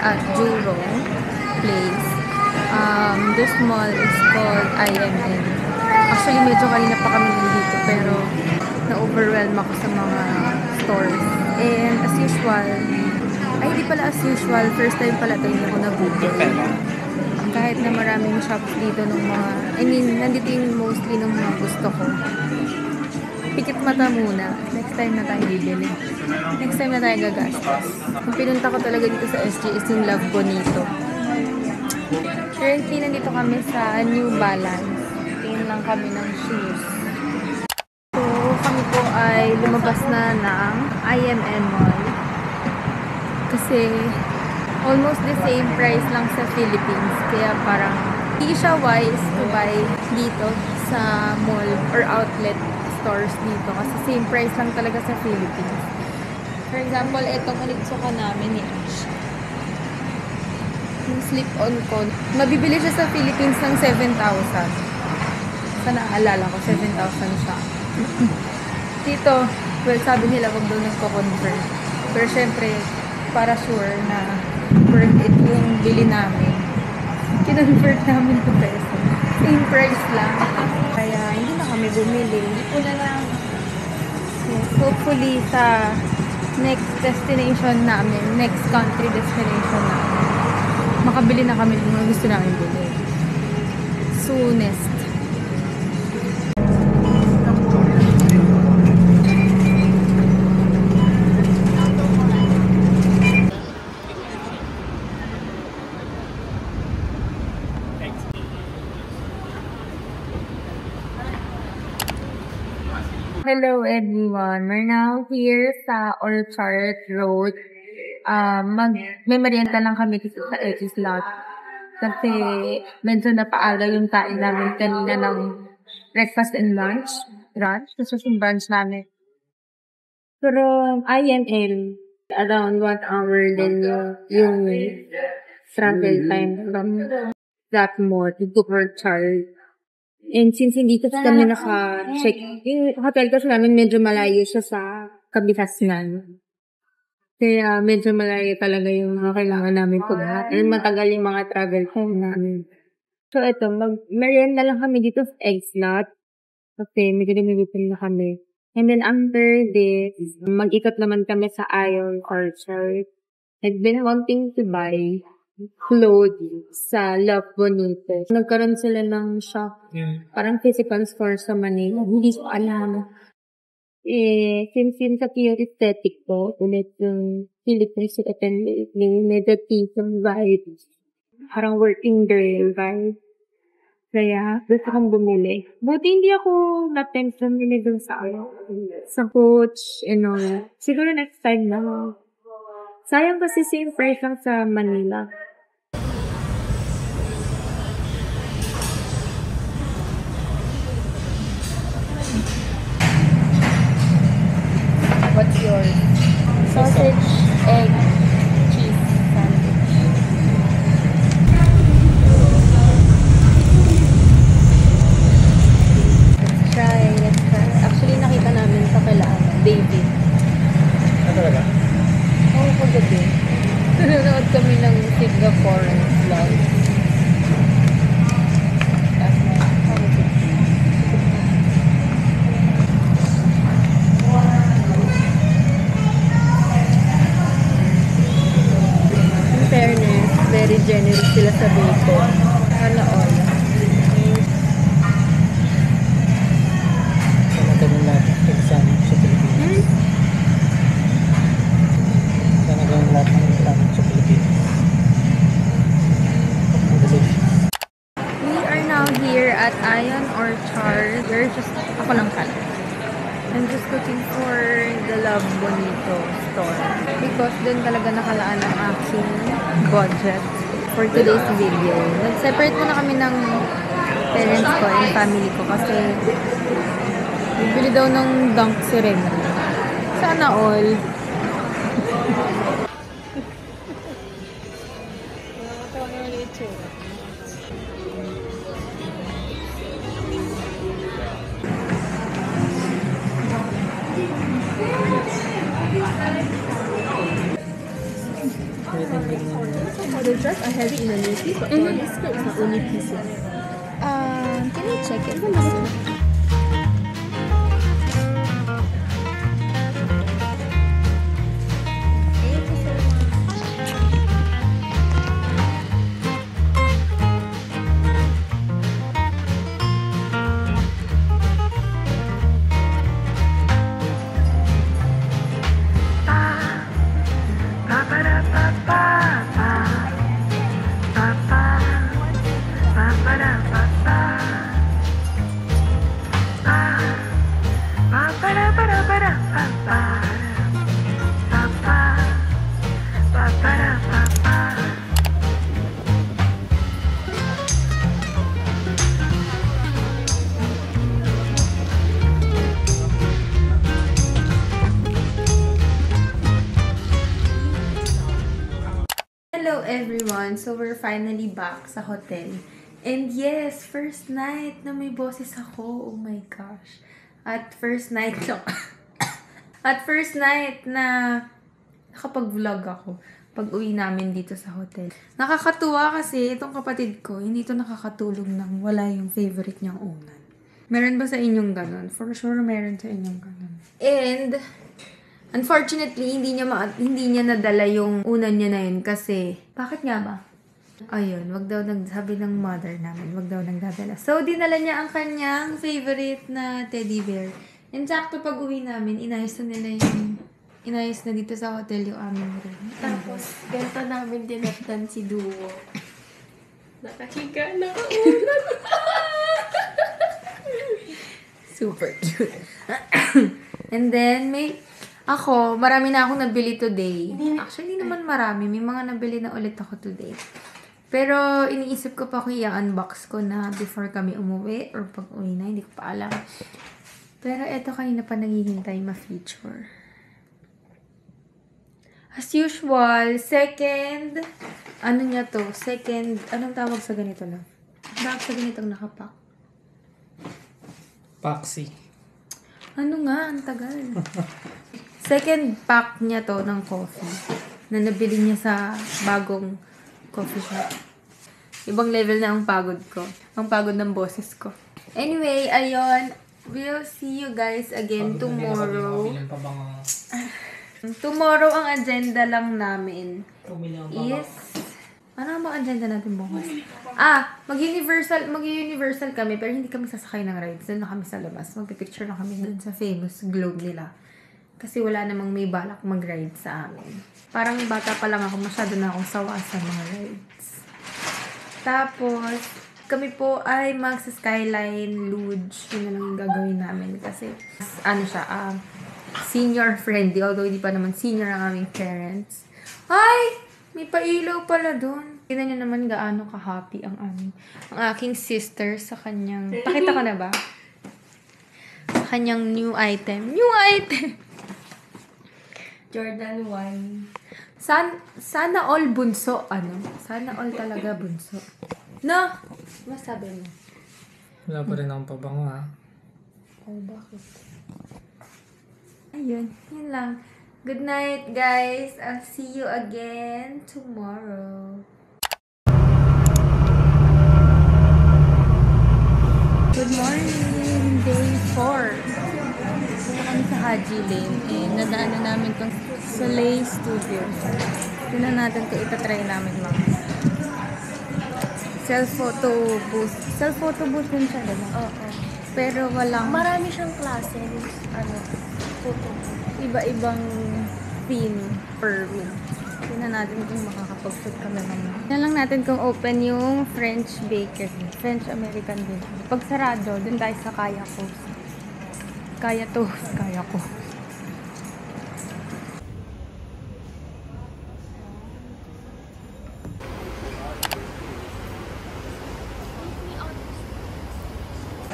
at Jurong Place. This mall is called IMM. Actually, medyo kanina pa kami dito pero na-overwhelm ako sa mga stores. And as usual, ay hindi pala as usual, first time pala ito hindi ako nabudol. Kahit na maraming shops dito ng mga, nandito yung mostly ng mga gusto ko. Pikit mata muna. Next time na tayo bibili. Next time na tayo gagastos. Kung pinunta ko talaga dito sa SG is yung Love Bonito. Currently, nandito kami sa New Balance. Tingin lang kami ng shoes. So, kami po ay lumabas na ng IMM Mall. Kasi, almost the same price lang sa Philippines. Kaya parang, hindi siya wise to buy dito sa mall or outlet stores dito. Kasi same price lang talaga sa Philippines. For example, itong unitsuka namin ni Ash. Yung slip-on ko. Mabibili siya sa Philippines ng 7,000. Sa naalala ko, 7,000 siya. Dito, well, sabi nila wag daw nagko-convert. Pero syempre, para sure na worth it yung bili namin. Kinonvert namin to peso. Same price lang. Kaya hindi na kami bumili. Hindi ko na lang. Yes, hopefully sa next destination namin, next country destination namin, makabili na kami ng mga gusto namin bili. Soonest. Hello everyone! We're now here sa Orchard Road. May merienda lang kami dito sa Edgy Slot. Kasi medyo napaaga yung kain namin kanina ng breakfast and lunch. Tapos yung brunch namin. Pero IML, around 1 hour din yung travel time from that mall to Orchard. And since hindi kasi kami naka-check, yung hotel kasi namin medyo malayo siya sa Kabihasnan. Kaya medyo malayo talaga yung mga kailangan namin punta. And matagal yung mga travel time namin. So ito, merienda lang kami dito sa Egg Slot. Kasi medyo nilipin na kami. And then after this, mag-ikot naman kami sa Ion Orchard. I've been wanting to buy clothes sa Love Bonito. Nagkaroon sila ng shop. Parang physical store sa Manila. Hindi ko alam. Since yun sa pure aesthetic ko, ulit yung Philippines attend yung meditation vibes. Parang working girl vibes. Kaya, gusto kong bumili. Buti hindi ako na-tempt na bumili dun sa Coach and all. Siguro next time na. Sayang kasi same price lang sa Manila. What's yours? Sausage, egg, cheese sandwich. Let's try. Actually, nakita namin sa David. Ano talaga? Oo, kagabi. Nanonood kami ng Singapore vlog. In fairness, very generous sila sa dito. Sana all. Sana gawin lahat ng exam sa Pilipinas. Sana gawin lahat ng exam sa Pilipinas. We are now here at Ion Orchard. Ako lang pala. I'm just looking for the Love Bonito store. Because dun talaga nakalaan ang aking budget for today's video. Nag-separate muna kami ng parents ko and family ko kasi bibili daw ng dunk si Rena. Sana all. Other dress are heavy in a new piece, but for this skirt, it's not only piece yet. Can I check it? Hello everyone! So we're finally back sa hotel. And yes, first night na may boses ako. Oh my gosh. At first night na nakapag-vlog ako pag uwi namin dito sa hotel. Nakakatuwa kasi itong kapatid ko, hindi ito nakakatulog nang wala yung favorite niyang unan. Meron ba sa inyong ganun? For sure meron sa inyong ganun. And unfortunately, hindi niya nadala yung unan niya na yun kasi, bakit nga ba? Ayun, wag daw nagsabi ng mother namin, wag daw nagdadala. So, dinala niya ang kanyang favorite na teddy bear. And sakto pag uwi namin, inayos na dito sa hotel yung aming room. Tapos, ganito namin dinatdan si Duo. Nakahiga na unan. Super cute. And then, marami na akong nabili today. Actually, naman marami. May mga nabili na ulit ako today. Pero, iniisip ko pa kung i-unbox ko na before kami umuwi or pag uwi na. Hindi ko pa alam. Pero, eto kanina pa naghihintay ma-feature. As usual, anong tawag sa ganito lang? Tawag sa ganitong nakapak. Paxi. Ano nga? Ang tagal. Second pack niya to ng coffee na nabili niya sa bagong coffee shop. Ibang level na ang pagod ko. Ang pagod ng boses ko. Anyway, ayun. We'll see you guys again tomorrow. Tomorrow ang agenda lang namin is... Ano ang agenda natin bukas? Mag-universal kami pero hindi kami sasakay ng rides. Doon na kami sa labas. Magpipicture lang kami doon sa famous globe nila. Kasi wala namang may balak mag-ride sa amin. Parang bata pa lang ako, masyado na akong sawa sa mga rides. Tapos, kami po ay mag-skyline luge. Yun na lang yung gagawin namin. Kasi, senior friendly. Although, hindi pa naman senior ang aming parents. Ay! May pailaw pala doon. Tignan nyo naman gaano ka-happy ang aking sister sa kanyang... Pakita ko na ba? Sa kanyang new item. New item! Jordan 1. Sana all bunso, Sana all talaga bunso. No! Masabi mo? Wala pa rin akong pabango, ha? Oh, bakit? Ayun, yun lang. Good night, guys. I'll see you again tomorrow. Good morning! Day 4. Punta kami sa Haji Lane. Nadaanan namin itong Soleil Studios. Tignan natin kung itatry namin mga self-photo booth. Self-photo booth din siya, diba? Oo. Pero walang... Marami siyang klase. Photo. Iba-ibang theme per room. Tignan natin kung makakapag-shoot kami naman. Tignan lang natin kung open yung French bakery. French-American bakery. Pag sarado, dun tayo sa Kaya Coast. Kaya ko.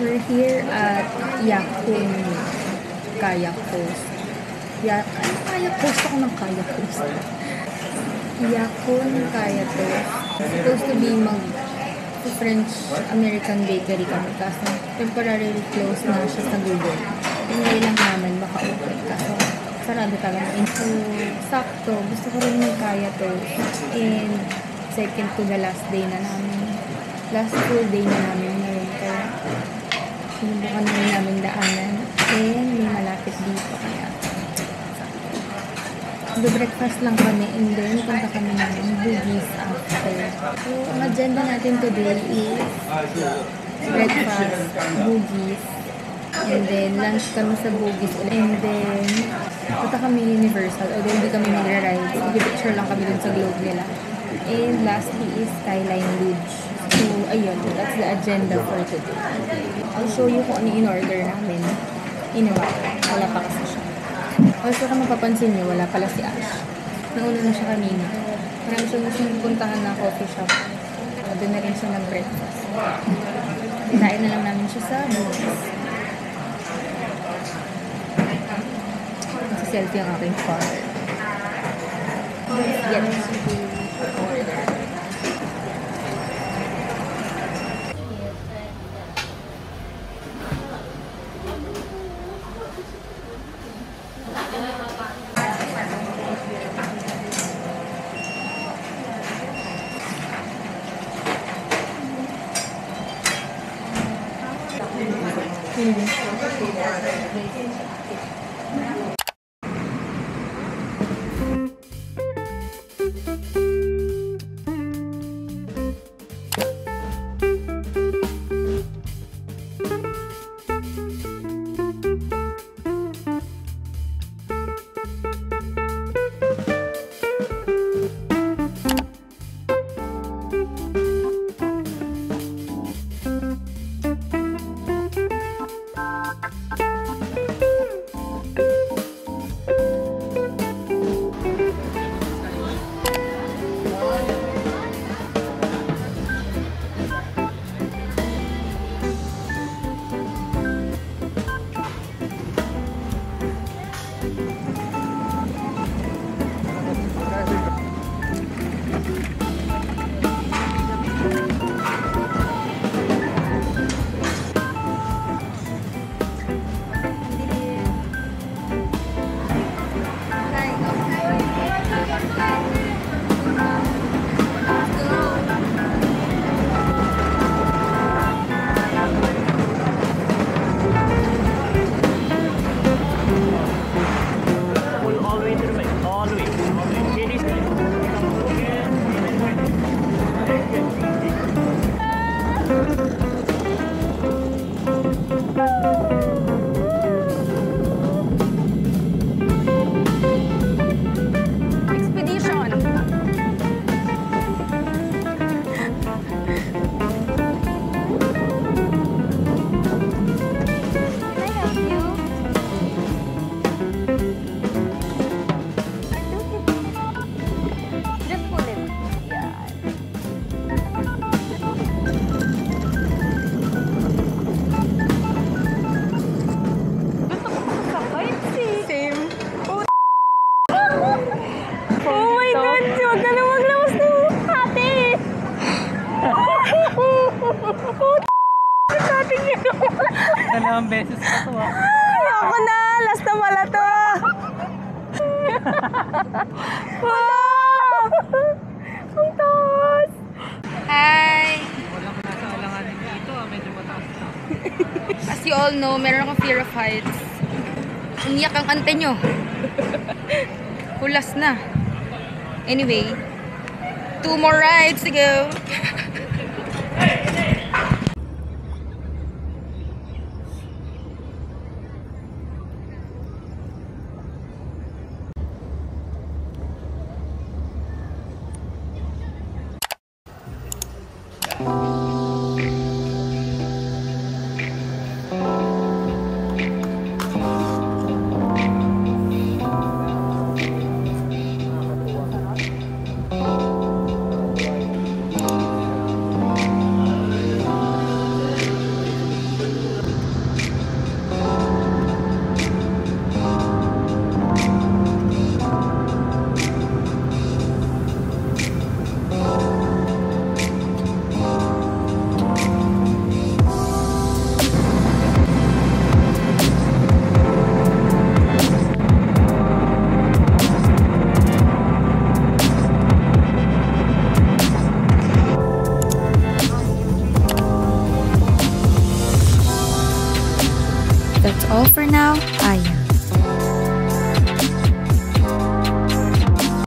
We're here at Yakun Kaya Coast. Kaya Coast ako ng Kaya Coast. Yakun Kaya Coast. Supposed to be French-American bakery kami. Kaso temporarily closed na siya sa Google. Hinay lang namin baka open. Kaso sarado talaga. So, sakto. Gusto ko rin yung Kaya Toast. And second to the last day na namin. Last full day na namin ngayon. Kaya sinubukan na rin namin daanan. And may malapit dito. Kaya breakfast lang kami. And then punta kami namin Bugis after. So ang agenda natin today is breakfast, Bugis. And then lunch kami sa Bugis. And then punta kami Universal. Although hindi kami magra-rides. Picture lang kami dun sa globe nila. And lastly is Skyline Lodge. So, ayun. That's the agenda for today. I'll show you kung ano in-order namin. Wala pa kasi siya. Also, kung mapapansin nyo, wala pala si Ash. Nauna na siya kanina. Marami siya gusto puntahan na coffee shop. Doon na rin siya nag-breakfast. Kinain na lang namin siya sa Bugis. Selfie ang aking father. Yes. Dalawang beses pa to ah. Ako na! Last na wala to! Wow! Ang taas! Hi! Walang nasa alanganin dito ah, medyo mataas na. As you all know, meron akong fear of heights. Umiyak ang ante nyo. Hulas na. Anyway, 2 more rides to go.